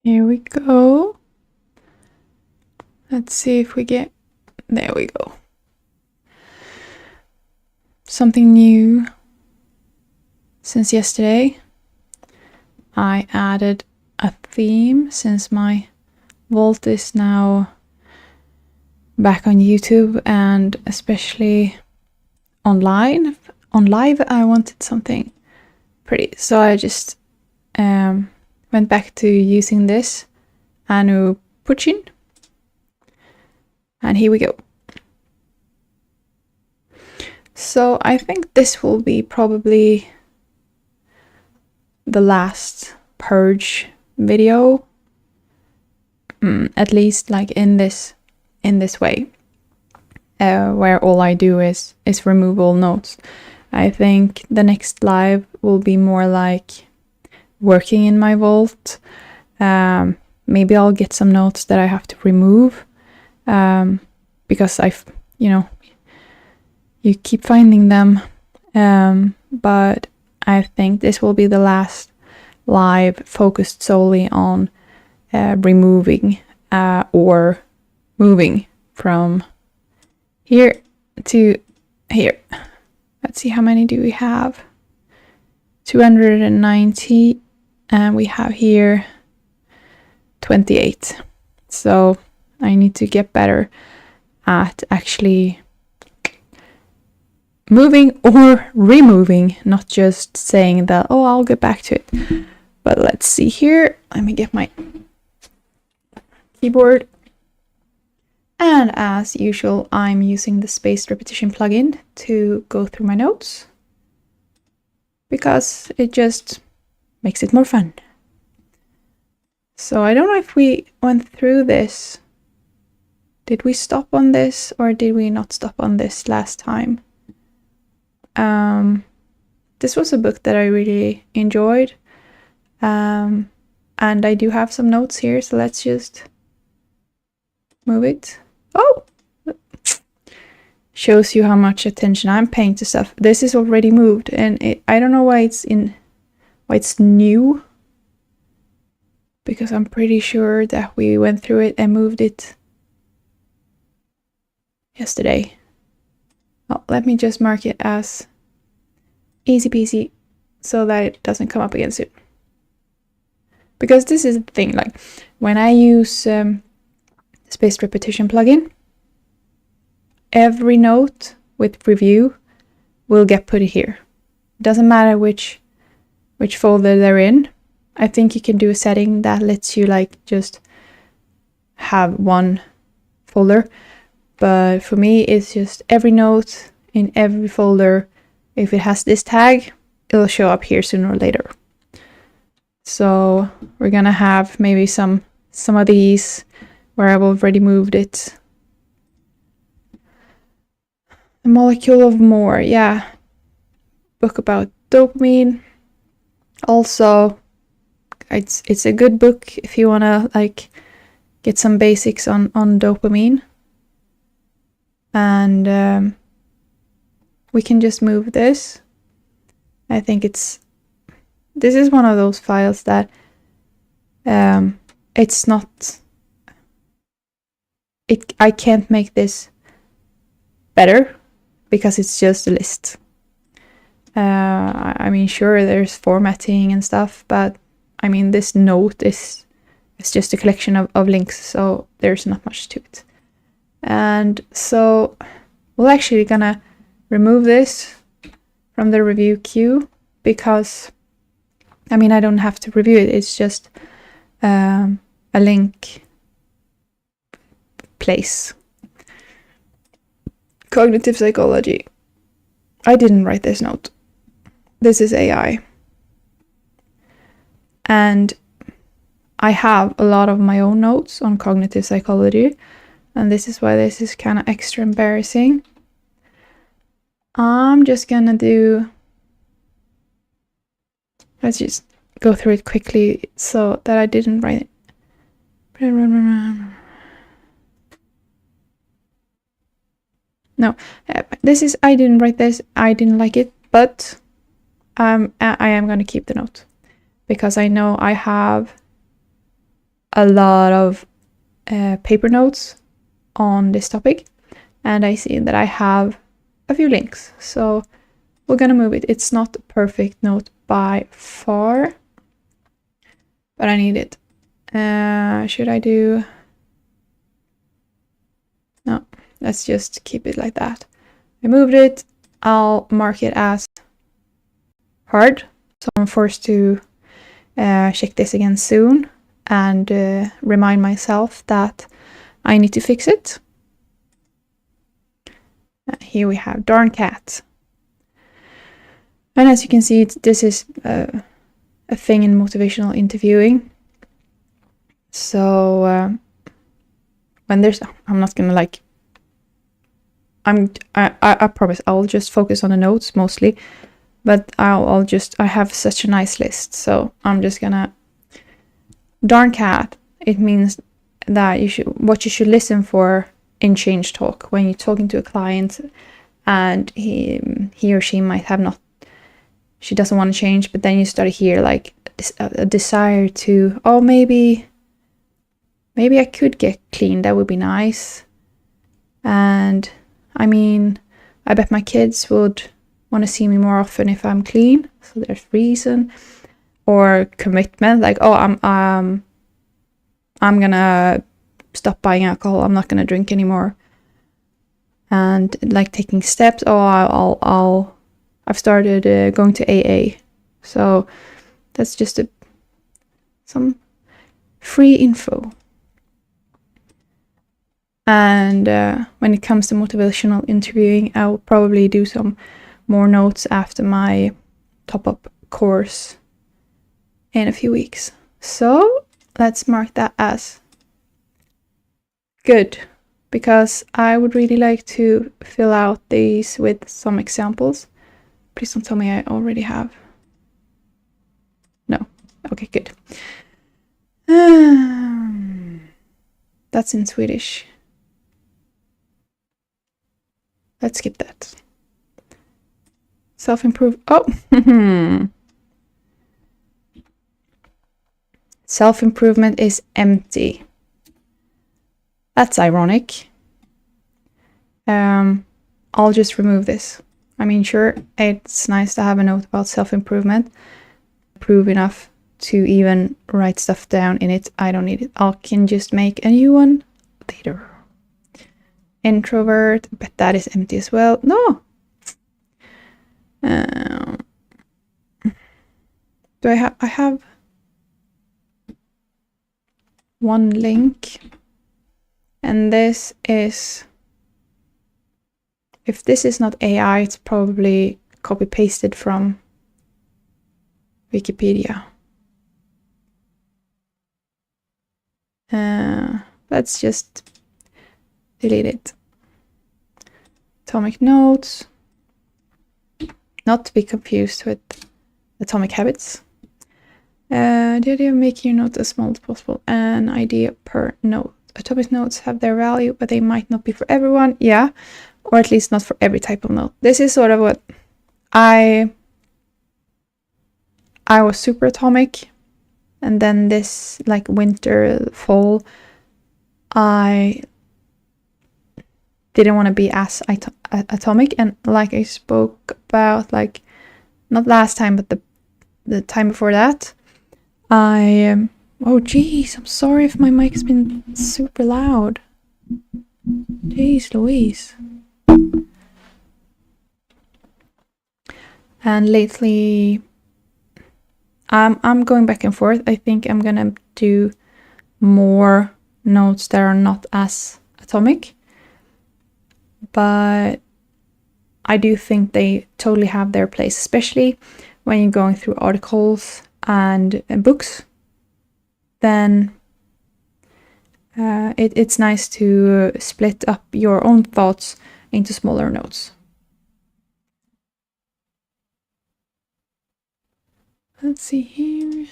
Here we go. Let's see if we get... There we go. Something new since yesterday. I added a theme since my vault is now back on YouTube and especially online. On live, I wanted something pretty, so I just went back to using this Anu Puchin, and here we go. So I think this will be probably the last Purge video, at least like in this way, where all I do is remove all notes. I think the next live will be more like working in my vault. Maybe I'll get some notes that I have to remove, because you keep finding them. But I think this will be the last live focused solely on removing or moving from here to here. Let's see, how many do we have? 290, and we have here 28. So I need to get better at actually moving or removing, not just saying that, oh, I'll get back to it. But let's see here. Let me get my keyboard. And as usual, I'm using the spaced repetition plugin to go through my notes, because it just makes it more fun. So I don't know if we went through this. Did we stop on this or did we not stop on this last time? This was a book that I really enjoyed. And I do have some notes here, so let's just move it. Oh! Shows you how much attention I'm paying to stuff. This is already moved, and I don't know why it's new. Because I'm pretty sure that we went through it and moved it yesterday. Well, let me just mark it as easy peasy so that it doesn't come up against it. Because this is the thing, like when I use spaced repetition plugin, every note with review will get put here. It doesn't matter which folder they're in. I think you can do a setting that lets you like just have one folder, but for me it's just every note in every folder. If it has this tag, it'll show up here sooner or later. So we're gonna have maybe some of these where I've already moved it. The Molecule of More, yeah. Book about dopamine. Also, it's a good book if you wanna like get some basics on dopamine. And we can just move this. I think this is one of those files that it's not, I can't make this better because it's just a list. I mean, sure, there's formatting and stuff, but I mean, this note it's just a collection of links, so there's not much to it. And so we're actually gonna remove this from the review queue, because I mean, I don't have to review it, it's just a link place. Cognitive psychology. I didn't write this note. This is AI. And I have a lot of my own notes on cognitive psychology, and this is why this is kind of extra embarrassing. I'm just gonna let's just go through it quickly so that I didn't write it. No, this is, I didn't write this, I didn't like it, but I am gonna keep the note, because I know I have a lot of paper notes on this topic, and I see that I have a few links, so we're gonna move it. It's not a perfect note by far, but I need it. Should I do... No, let's just keep it like that. I moved it. I'll mark it as hard, so I'm forced to check this again soon and remind myself that I need to fix it. Here we have darn cat. And as you can see, this is a thing in motivational interviewing. So when there's... I'm not gonna like... I promise I'll just focus on the notes mostly, but I have such a nice list, so I'm just gonna... Darn cat, it means that what you should listen for in change talk when you're talking to a client and he or she might have not... She doesn't want to change, but then you start to hear like a desire to, oh, maybe I could get clean, that would be nice. And I mean, I bet my kids would want to see me more often if I'm clean, so there's reason. Or commitment, like, oh, I'm gonna stop buying alcohol, I'm not gonna drink anymore. And like taking steps, oh, I've started going to AA. So that's just some free info. And when it comes to motivational interviewing, I'll probably do some more notes after my top-up course in a few weeks. So let's mark that as good, because I would really like to fill out these with some examples. Please don't tell me I already have. No. Okay, good. That's in Swedish. Let's skip that. Self-improve. Oh! Self-improvement is empty. That's ironic. I'll just remove this. I mean, sure, it's nice to have a note about self-improvement. Prove enough to even write stuff down in it. I don't need it. I can just make a new one later. Introvert, but that is empty as well. No! Do I have one link, and this is... If this is not AI, it's probably copy-pasted from Wikipedia. Let's just delete it. Atomic notes. Not to be confused with atomic habits. The idea of making your note as small as possible. An idea per note. Atomic notes have their value, but they might not be for everyone. Yeah. Or at least not for every type of note. This is sort of what I was super atomic, and then this like winter, fall, I didn't want to be as atomic. And like I spoke about, like not last time, but the time before that, oh geez, I'm sorry if my mic's been super loud. Jeez Louise. And lately, I'm going back and forth. I think I'm gonna do more notes that are not as atomic, but I do think they totally have their place, especially when you're going through articles and books. Then it's nice to split up your own thoughts into smaller notes. Let's see here.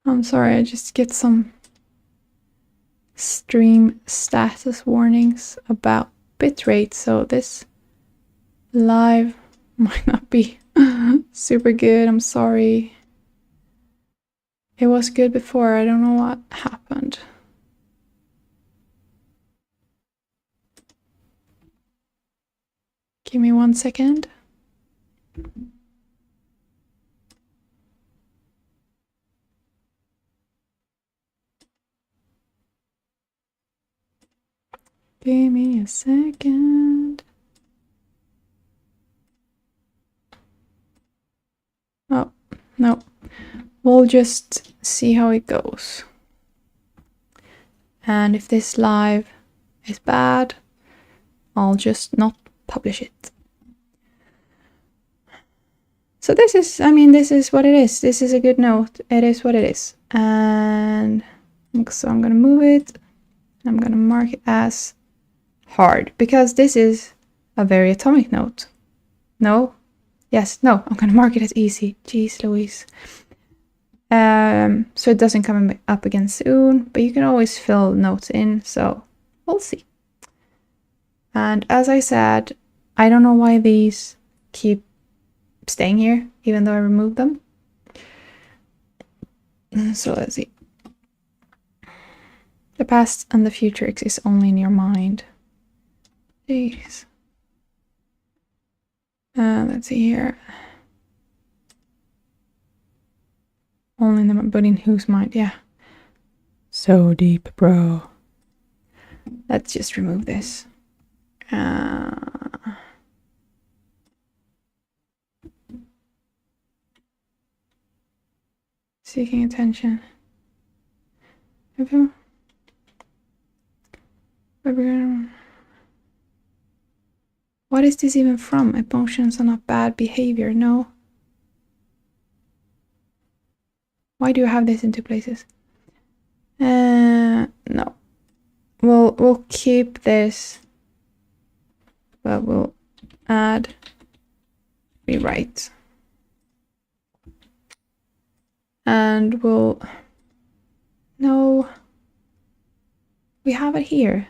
I'm sorry, I just get some stream status warnings about bitrate. So this live Might not be super good. I'm sorry. It was good before. I don't know what happened. Give me 1 second. Give me a second. Oh, no. We'll just see how it goes. And if this live is bad, I'll just not publish it. So this is, I mean, this is what it is. This is a good note. It is what it is. And so I'm gonna move it. I'm gonna mark it as hard because this is a very atomic note. No? Yes, no, I'm gonna mark it as easy. Jeez Louise. So it doesn't come up again soon, but you can always fill notes in, so we'll see. And as I said, I don't know why these keep staying here, even though I removed them. So let's see. The past and the future exist only in your mind. Jeez. Let's see here. Only in the, but in whose mind? Yeah. So deep, bro. Let's just remove this. Seeking attention. What is this even from? Emotions are not bad behavior. No. Why do you have this in 2 places? No. We'll keep this, but we'll add rewrite. And we'll, no, we have it here.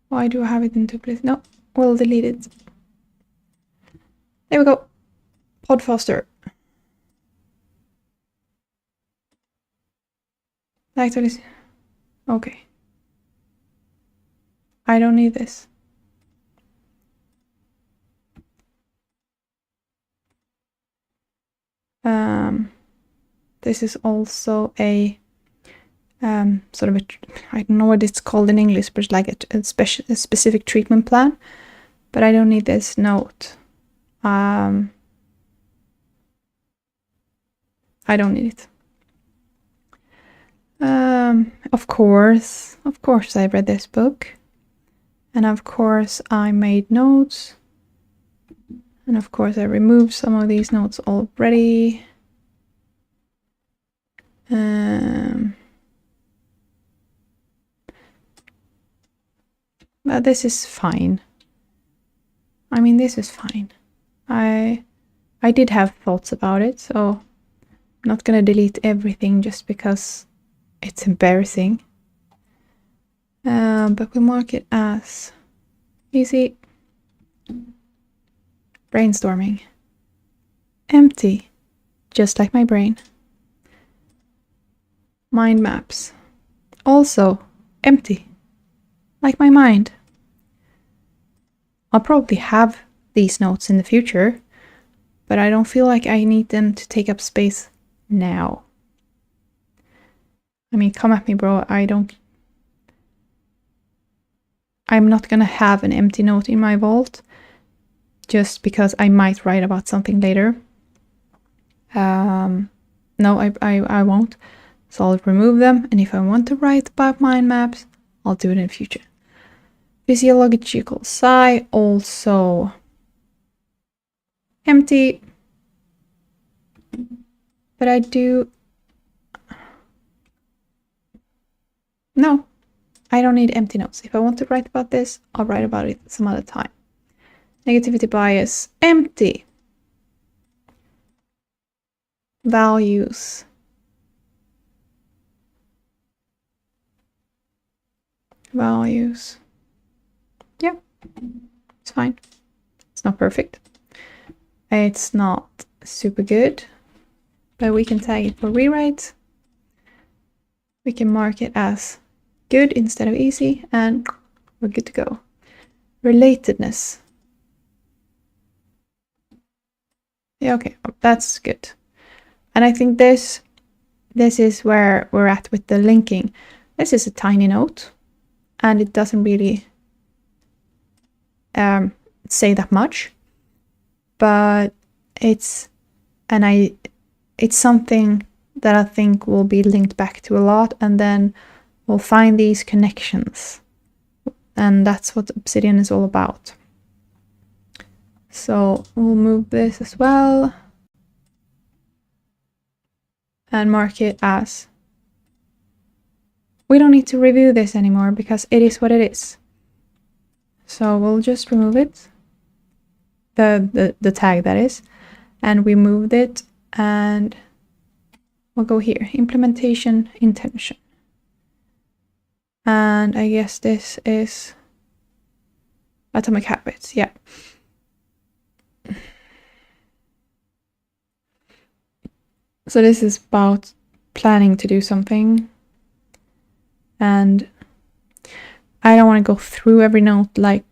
Why do I have it in 2 places? No, we'll delete it. There we go. Pod foster. Actually, okay. I don't need this. This is also a sort of a, I don't know what it's called in English, but it's like a specific treatment plan. But I don't need this note. I don't need it. Of course, I read this book. And of course, I made notes. And of course, I removed some of these notes already. But this is fine. I mean, this is fine. I did have thoughts about it, so I'm not gonna delete everything just because it's embarrassing. But we mark it as easy. Brainstorming. Empty, just like my brain. Mind maps. Also empty, like my mind. I'll probably have these notes in the future, but I don't feel like I need them to take up space now. I mean, come at me, bro. I'm not gonna have an empty note in my vault just because I might write about something later. No, I won't. So I'll remove them, and if I want to write about mind maps, I'll do it in the future. Physiological sigh, also empty. But I do... No, I don't need empty notes. If I want to write about this, I'll write about it some other time. Negativity bias, empty. Values. Values. Yeah, it's fine. It's not perfect. It's not super good, but we can tag it for rewrite. We can mark it as good instead of easy, and we're good to go. Relatedness. Yeah, okay, that's good. And I think this is where we're at with the linking. This is a tiny note, and it doesn't really say that much, but it's something that I think will be linked back to a lot, and then we'll find these connections, and that's what Obsidian is all about. So we'll move this as well and mark it as, we don't need to review this anymore because it is what it is. So we'll just remove it, the tag that is, and we moved it, and we'll go here, implementation intention. And I guess this is atomic habits, yeah. So this is about planning to do something, and I don't want to go through every note like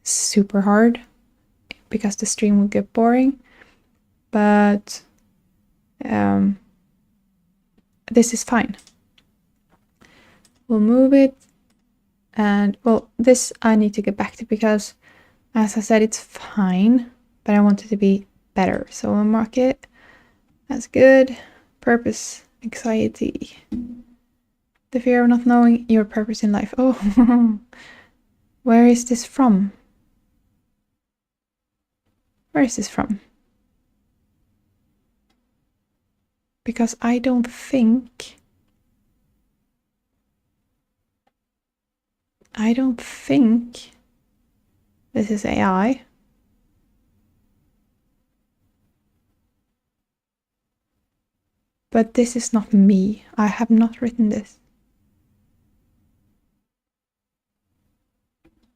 super hard because the stream will get boring, but this is fine. We'll move it, and well, this I need to get back to because, as I said, it's fine, but I want it to be better. So we'll mark it as good. Purpose, anxiety, the fear of not knowing your purpose in life. Oh, where is this from? Where is this from? Because I don't think this is AI. But this is not me. I have not written this.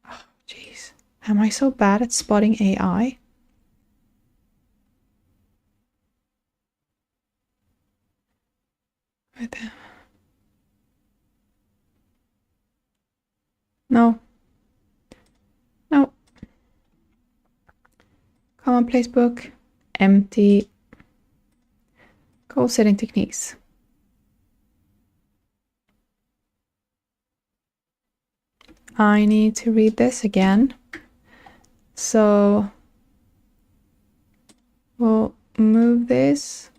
Oh, jeez. Am I so bad at spotting AI? Right there. No. No. Commonplace book. Empty. Goal setting techniques. I need to read this again. So we'll move this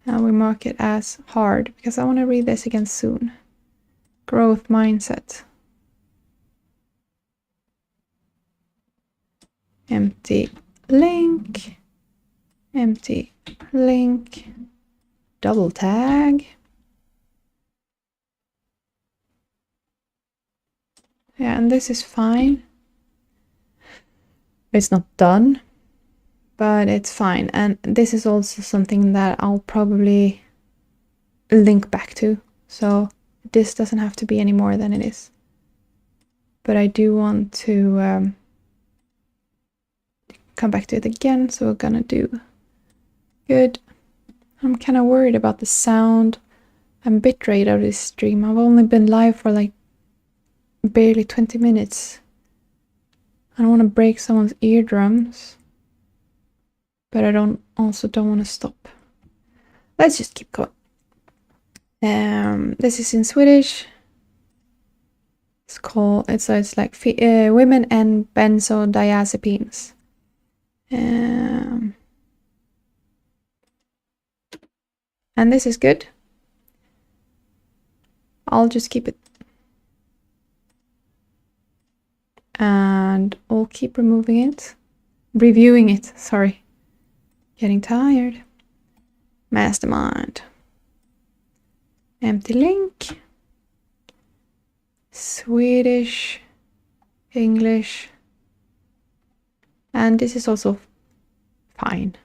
and we mark it as hard because I want to read this again soon. Growth mindset. Empty link. Empty link. Double tag. Yeah, and this is fine. It's not done, but it's fine. And this is also something that I'll probably link back to. So this doesn't have to be any more than it is. But I do want to come back to it again. So we're gonna do good. I'm kind of worried about the sound and bitrate of this stream. I've only been live for like barely 20 minutes. I don't want to break someone's eardrums, but I also don't want to stop. Let's just keep going. This is in Swedish. It's like women and benzodiazepines. And this is good. I'll just keep it. And I'll keep removing it. Reviewing it, sorry. Getting tired. Mastermind. Empty link. Swedish. English. And this is also fine.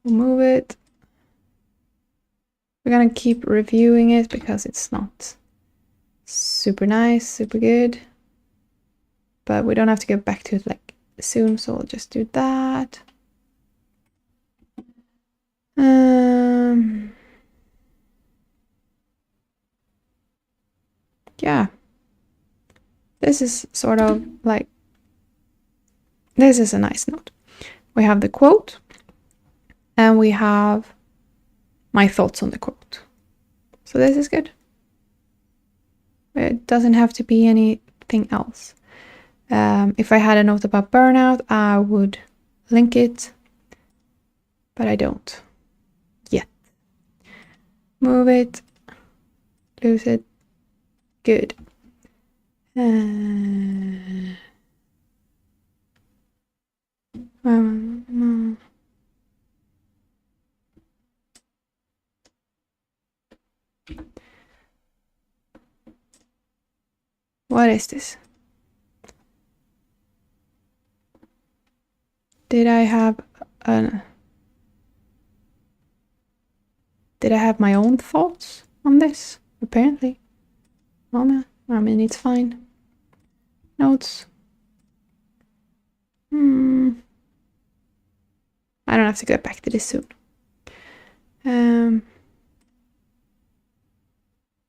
We'll move it. We're gonna keep reviewing it because it's not super nice, super good. But we don't have to get back to it like soon, so I'll just do that. Yeah, this is sort of like, this is a nice note. We have the quote, and we have my thoughts on the quote. So this is good. It doesn't have to be anything else. If I had a note about burnout, I would link it, but I don't yet. Move it, lose it, good. What is this? Did I have my own thoughts on this? Apparently. Oh man, I mean, it's fine. Notes. I don't have to get back to this soon.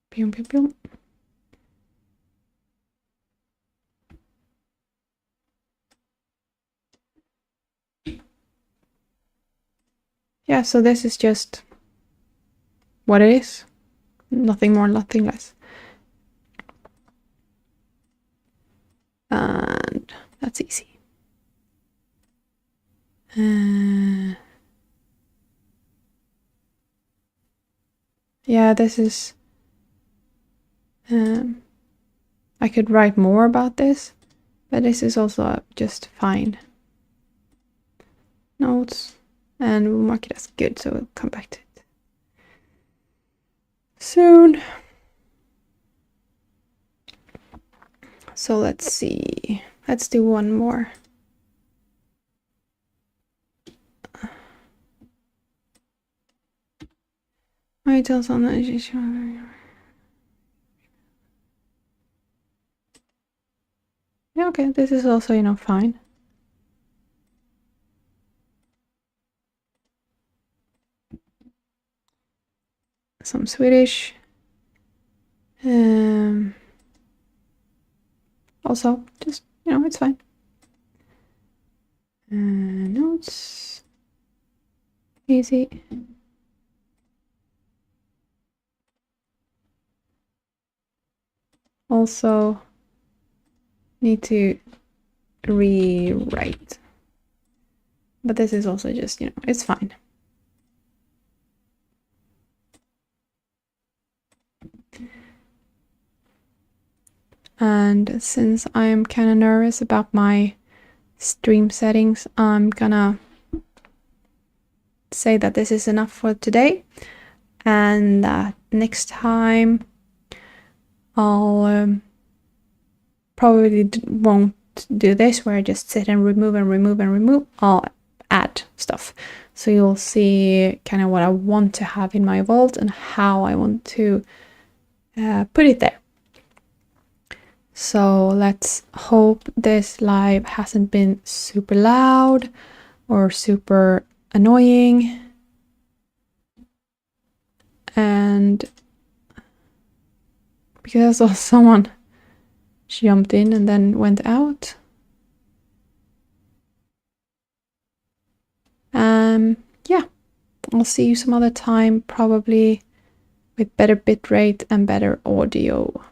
Pew, pew, pew. Yeah, so this is just what it is. Nothing more, nothing less. And that's easy. Yeah, this is... I could write more about this, but this is also just fine. Notes, and we'll mark it as good, so we'll come back to it soon. So let's see. Let's do one more. I tell someone. Yeah, okay, this is also, you know, fine. Some Swedish. Also, just, you know, it's fine. Notes. Easy. Also, need to rewrite. But this is also just, you know, it's fine. And since I'm kind of nervous about my stream settings, I'm gonna say that this is enough for today, and that next time I'll probably won't do this where I just sit and remove and remove and remove. I'll add stuff, so you'll see kind of what I want to have in my vault and how I want to put it there. So let's hope this live hasn't been super loud or super annoying. And because I saw someone jumped in and then went out. Yeah, I'll see you some other time, probably with better bitrate and better audio.